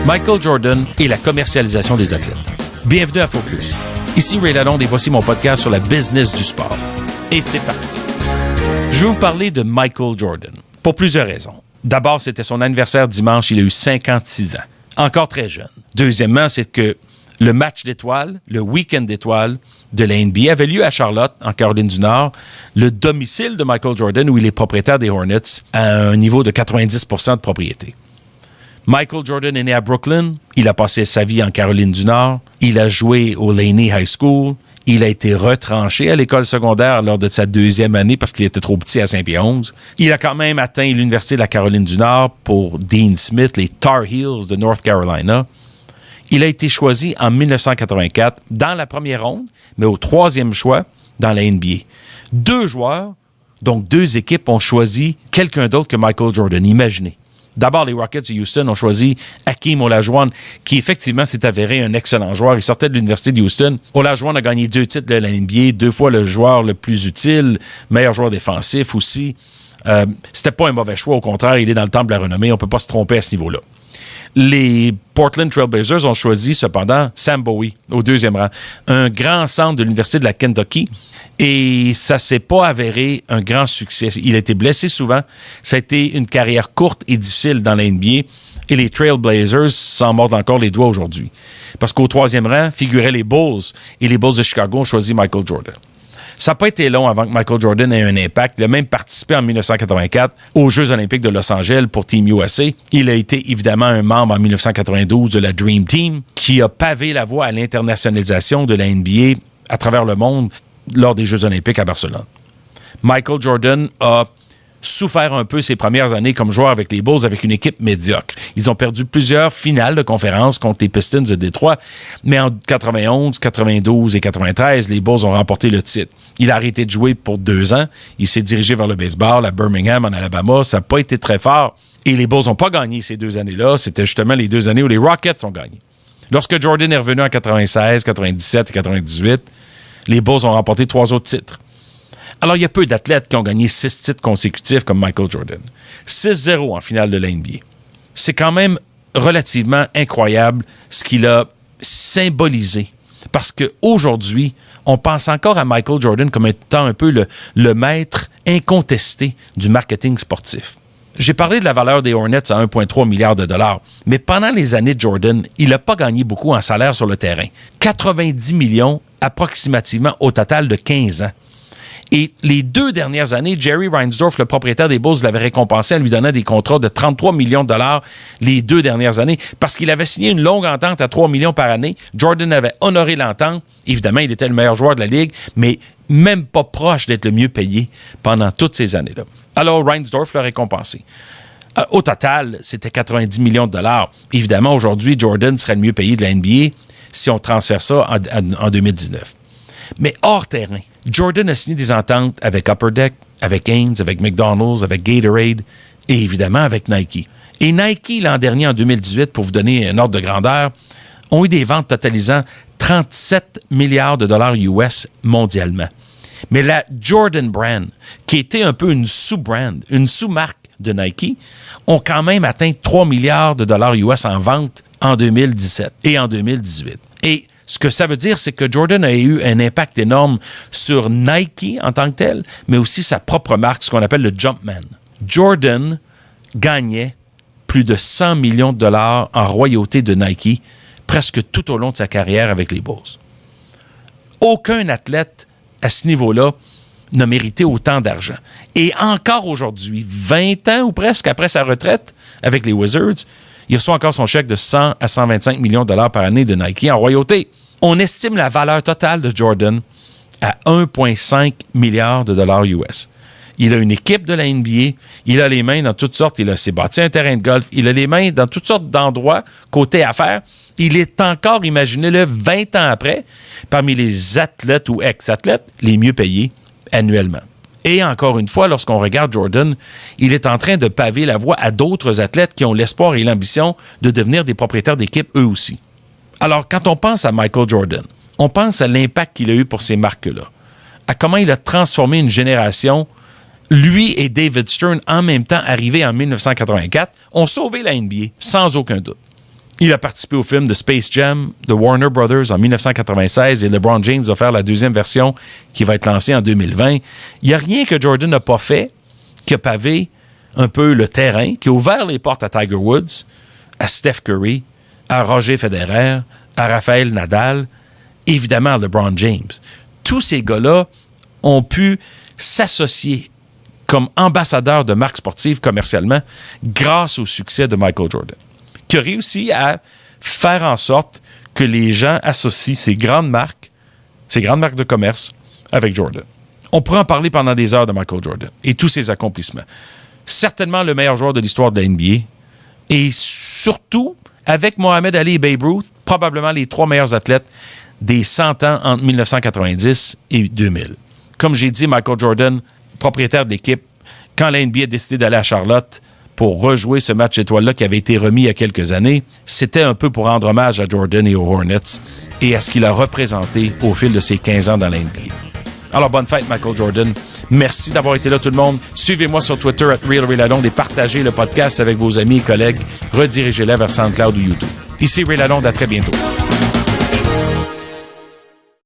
Michael Jordan et la commercialisation des athlètes. Bienvenue à Focus. Ici Ray Lalonde et voici mon podcast sur la business du sport. Et c'est parti. Je vais vous parler de Michael Jordan pour plusieurs raisons. D'abord, c'était son anniversaire dimanche, il a eu 56 ans. Encore très jeune. Deuxièmement, c'est que le match d'étoiles, le week-end d'étoiles de la NBA avait lieu à Charlotte, en Caroline du Nord, le domicile de Michael Jordan, où il est propriétaire des Hornets à un niveau de 90% de propriété. Michael Jordan est né à Brooklyn. Il a passé sa vie en Caroline du Nord. Il a joué au Laney High School. Il a été retranché à l'école secondaire lors de sa deuxième année parce qu'il était trop petit à Saint-Pierre-11. Il a quand même atteint l'Université de la Caroline du Nord pour Dean Smith, les Tar Heels de North Carolina. Il a été choisi en 1984 dans la première ronde, mais au troisième choix dans la NBA. 2 joueurs, donc 2 équipes, ont choisi quelqu'un d'autre que Michael Jordan. Imaginez. D'abord, les Rockets de Houston ont choisi Hakeem Olajuwon, qui effectivement s'est avéré un excellent joueur. Il sortait de l'Université de Houston. Olajuwon a gagné 2 titres de la NBA, 2 fois le joueur le plus utile, meilleur joueur défensif aussi. C'était pas un mauvais choix, au contraire, il est dans le temple de la renommée. On ne peut pas se tromper à ce niveau-là. Les Portland Trail Blazers ont choisi cependant Sam Bowie au 2e rang, un grand centre de l'Université de la Kentucky, et ça s'est pas avéré un grand succès. Il a été blessé souvent. Ça a été une carrière courte et difficile dans la NBA, et les Trail Blazers s'en mordent encore les doigts aujourd'hui. Parce qu'au 3e rang figuraient les Bulls, et les Bulls de Chicago ont choisi Michael Jordan. Ça n'a pas été long avant que Michael Jordan ait un impact. Il a même participé en 1984 aux Jeux olympiques de Los Angeles pour Team USA. Il a été évidemment un membre en 1992 de la Dream Team qui a pavé la voie à l'internationalisation de la NBA à travers le monde lors des Jeux olympiques à Barcelone. Michael Jordan a souffert un peu ses premières années comme joueur avec les Bulls avec une équipe médiocre. Ils ont perdu plusieurs finales de conférence contre les Pistons de Détroit, mais en 91, 92 et 93, les Bulls ont remporté le titre. Il a arrêté de jouer pour 2 ans. Il s'est dirigé vers le baseball à Birmingham, en Alabama. Ça n'a pas été très fort. Et les Bulls n'ont pas gagné ces 2 années-là. C'était justement les 2 années où les Rockets ont gagné. Lorsque Jordan est revenu en 96, 97 et 98, les Bulls ont remporté 3 autres titres. Alors, il y a peu d'athlètes qui ont gagné 6 titres consécutifs comme Michael Jordan. 6-0 en finale de la NBA. C'est quand même relativement incroyable ce qu'il a symbolisé. Parce qu'aujourd'hui, on pense encore à Michael Jordan comme étant un peu le maître incontesté du marketing sportif. J'ai parlé de la valeur des Hornets à 1,3 milliard de dollars, mais pendant les années de Jordan, il n'a pas gagné beaucoup en salaire sur le terrain. 90 millions approximativement au total de 15 ans. Et les 2 dernières années, Jerry Reinsdorf, le propriétaire des Bulls, l'avait récompensé en lui donnant des contrats de 33 millions de dollars les 2 dernières années parce qu'il avait signé une longue entente à 3 millions par année. Jordan avait honoré l'entente. Évidemment, il était le meilleur joueur de la Ligue, mais même pas proche d'être le mieux payé pendant toutes ces années-là. Alors, Reinsdorf l'a récompensé. Au total, c'était 90 millions de dollars. Évidemment, aujourd'hui, Jordan serait le mieux payé de la NBA si on transfère ça en 2019. Mais hors terrain, Jordan a signé des ententes avec Upper Deck, avec Hanes, avec McDonald's, avec Gatorade et évidemment avec Nike. Et Nike, l'an dernier, en 2018, pour vous donner un ordre de grandeur, ont eu des ventes totalisant 37 milliards de dollars US mondialement. Mais la Jordan Brand, qui était un peu une sous-brand, une sous-marque de Nike, ont quand même atteint 3 milliards de dollars US en vente en 2017 et en 2018. Et ce que ça veut dire, c'est que Jordan a eu un impact énorme sur Nike en tant que tel, mais aussi sa propre marque, ce qu'on appelle le Jumpman. Jordan gagnait plus de 100 millions de dollars en royauté de Nike presque tout au long de sa carrière avec les Bulls. Aucun athlète à ce niveau-là n'a mérité autant d'argent. Et encore aujourd'hui, 20 ans ou presque après sa retraite avec les Wizards, il reçoit encore son chèque de 100 à 125 millions de dollars par année de Nike en royauté. On estime la valeur totale de Jordan à 1,5 milliard de dollars US. Il a une équipe de la NBA, il a les mains dans toutes sortes, il s'est bâti un terrain de golf, il a les mains dans toutes sortes d'endroits, côté affaires. Il est encore, imaginez-le, 20 ans après, parmi les athlètes ou ex-athlètes les mieux payés annuellement. Et encore une fois, lorsqu'on regarde Jordan, il est en train de paver la voie à d'autres athlètes qui ont l'espoir et l'ambition de devenir des propriétaires d'équipe eux aussi. Alors, quand on pense à Michael Jordan, on pense à l'impact qu'il a eu pour ces marques-là, à comment il a transformé une génération. Lui et David Stern, en même temps, arrivés en 1984, ont sauvé la NBA, sans aucun doute. Il a participé au film de Space Jam de Warner Brothers en 1996 et LeBron James va faire la deuxième version qui va être lancée en 2020. Il n'y a rien que Jordan n'a pas fait qui a pavé un peu le terrain, qui a ouvert les portes à Tiger Woods, à Steph Curry, à Roger Federer, à Rafael Nadal, évidemment à LeBron James. Tous ces gars-là ont pu s'associer comme ambassadeurs de marques sportives commercialement grâce au succès de Michael Jordan, qui a réussi à faire en sorte que les gens associent ces grandes marques de commerce avec Jordan. On pourrait en parler pendant des heures de Michael Jordan et tous ses accomplissements. Certainement le meilleur joueur de l'histoire de la NBA et surtout, avec Mohamed Ali et Babe Ruth, probablement les 3 meilleurs athlètes des 100 ans entre 1990 et 2000. Comme j'ai dit, Michael Jordan, propriétaire de l'équipe, quand la NBA a décidé d'aller à Charlotte pour rejouer ce match étoile-là qui avait été remis il y a quelques années, c'était un peu pour rendre hommage à Jordan et aux Hornets et à ce qu'il a représenté au fil de ses 15 ans dans la NBA. Alors, bonne fête, Michael Jordan. Merci d'avoir été là, tout le monde. Suivez-moi sur Twitter @RealRayLalonde et partagez le podcast avec vos amis et collègues. Redirigez-les vers SoundCloud ou YouTube. Ici Ray Lalonde, à très bientôt.